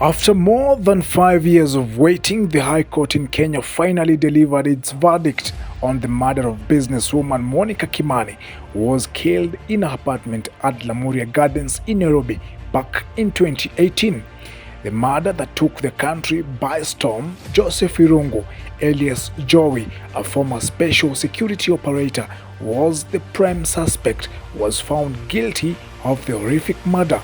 After more than 5 years of waiting, the High Court in Kenya finally delivered its verdict on the murder of businesswoman Monicah Kimani, who was killed in her apartment at Lamuria Gardens in Nairobi back in 2018. The murder that took the country by storm. Jowie Irungu, alias Jowie, a former special security operator, was the prime suspect, was found guilty of the horrific murder.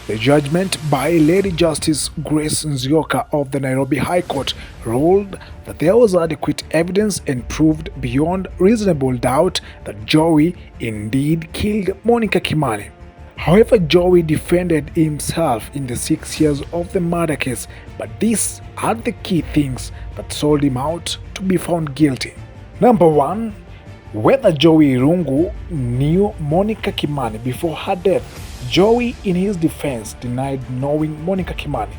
The judgment by Lady Justice Grace Nzioka of the Nairobi High Court ruled that there was adequate evidence and proved beyond reasonable doubt that Jowie indeed killed Monicah Kimani. However, Jowie defended himself in the 6 years of the murder case, but these are the key things that sold him out to be found guilty. Number 1. Whether Jowie Irungu knew Monicah Kimani before her death. Jowie, in his defense, denied knowing Monicah Kimani.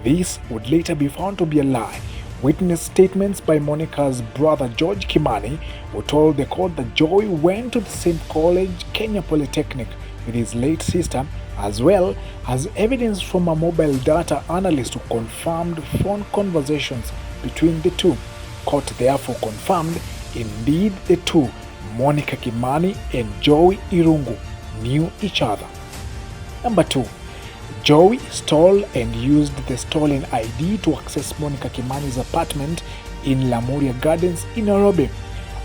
This would later be found to be a lie. Witness statements by Monicah's brother George Kimani, who told the court that Jowie went to the same college, Kenya Polytechnic, with his late sister, as well as evidence from a mobile data analyst who confirmed phone conversations between the two. Court therefore confirmed indeed the two, Monicah Kimani and Jowie Irungu, knew each other. Number 2. Jowie stole and used the stolen ID to access Monicah Kimani's apartment in Lamuria Gardens in Nairobi.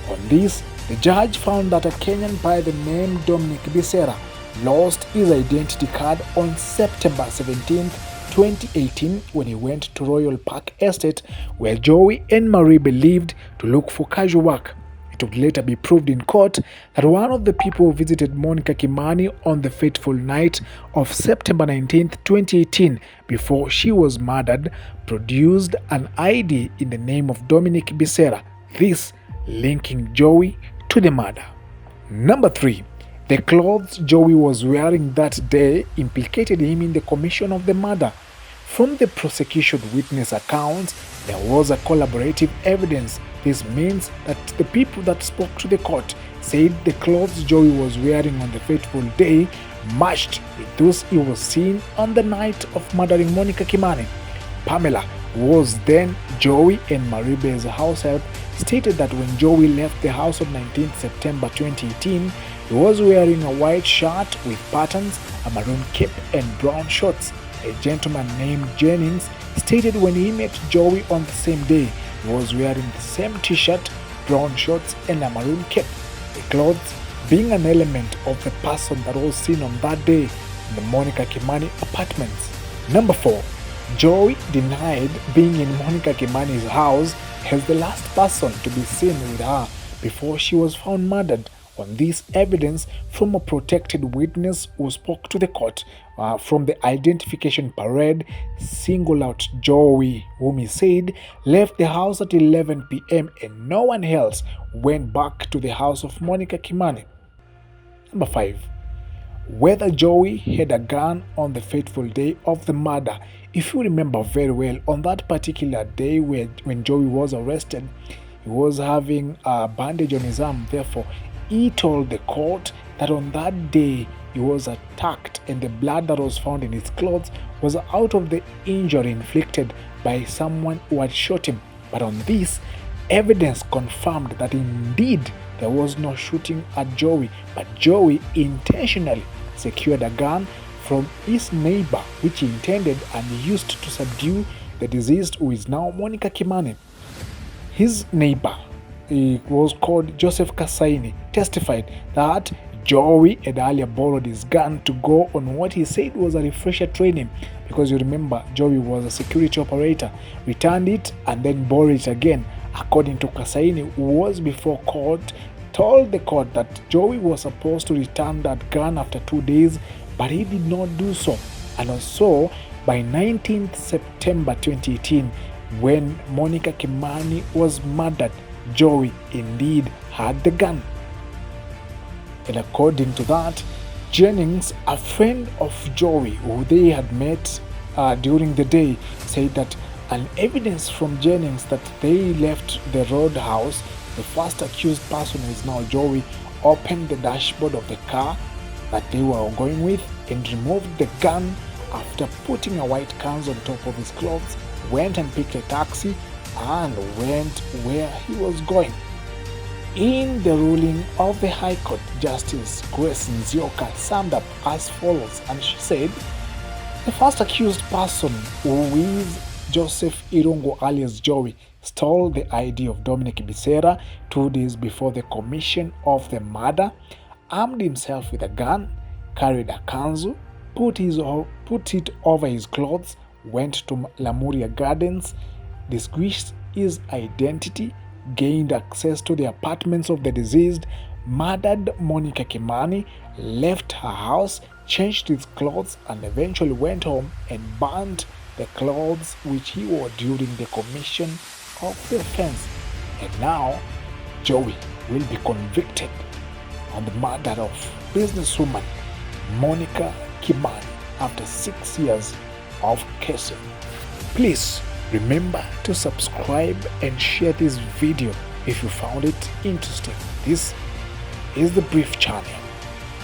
On this, the judge found that a Kenyan by the name Dominic Bisera lost his identity card on September 17, 2018 when he went to Royal Park Estate where Jowie and Maribe lived to look for casual work. It would later be proved in court that one of the people who visited Monicah Kimani on the fateful night of September 19, 2018, before she was murdered, produced an ID in the name of Dominic Bisera, this linking Jowie to the murder. Number 3. The clothes Jowie was wearing that day implicated him in the commission of the murder. From the prosecution witness accounts, there was a collaborative evidence. This means that the people that spoke to the court said the clothes Jowie was wearing on the fateful day matched with those he was seen on the night of murdering Monicah Kimani. Pamela, who was then Jowie and Maribe's house help, stated that when Jowie left the house on 19 September 2018, he was wearing a white shirt with patterns, a maroon cape and brown shorts. A gentleman named Jennings stated when he met Jowie on the same day, he was wearing the same t-shirt, brown shorts and a maroon cape, the clothes being an element of the person that was seen on that day in the Monicah Kimani apartments. Number 4. Jowie denied being in Monicah Kimani's house as the last person to be seen with her before she was found murdered. On this evidence from a protected witness who spoke to the court from the identification parade, singled out Jowie, whom he said left the house at 11 p.m. and no one else went back to the house of Monicah Kimani. Number 5. Whether Jowie had a gun on the fateful day of the murder. If you remember very well, on that particular day when Jowie was arrested, he was having a bandage on his arm. Therefore, he told the court that on that day he was attacked and the blood that was found in his clothes was out of the injury inflicted by someone who had shot him. But on this, evidence confirmed that indeed there was no shooting at Jowie, but Jowie intentionally secured a gun from his neighbor, which he intended and used to subdue the deceased, who is now Monicah Kimani. His neighbor, he was called Joseph Kasaini, testified that Jowie had earlier borrowed his gun to go on what he said was a refresher training, because you remember Jowie was a security operator, returned it and then borrowed it again. According to Kasaini, who was before court, told the court that Jowie was supposed to return that gun after 2 days, but he did not do so. And also by 19th September 2018, when Monicah Kimani was murdered, Jowie indeed had the gun. And according to that, Jennings, a friend of Jowie who they had met during the day, said that an evidence from Jennings that they left the roadhouse, the first accused person, who is now Jowie, opened the dashboard of the car that they were going with and removed the gun after putting a white kanzu on top of his clothes, went and picked a taxi and went where he was going. In the ruling of the High Court, Justice Grace Nzioka summed up as follows, and she said, the first accused person, who is Joseph Irungu alias Jowie, stole the ID of Dominic Bisera 2 days before the commission of the murder, armed himself with a gun, carried a kanzu, put it over his clothes, went to Lamuria Gardens, disguised his identity, gained access to the apartments of the deceased, murdered Monicah Kimani, left her house, changed his clothes, and eventually went home and burnt the clothes which he wore during the commission of the offense. And now, Jowie will be convicted on the murder of businesswoman Monicah Kimani after 6 years of casing. Please remember to subscribe and share this video if you found it interesting. This is the Brief Channel.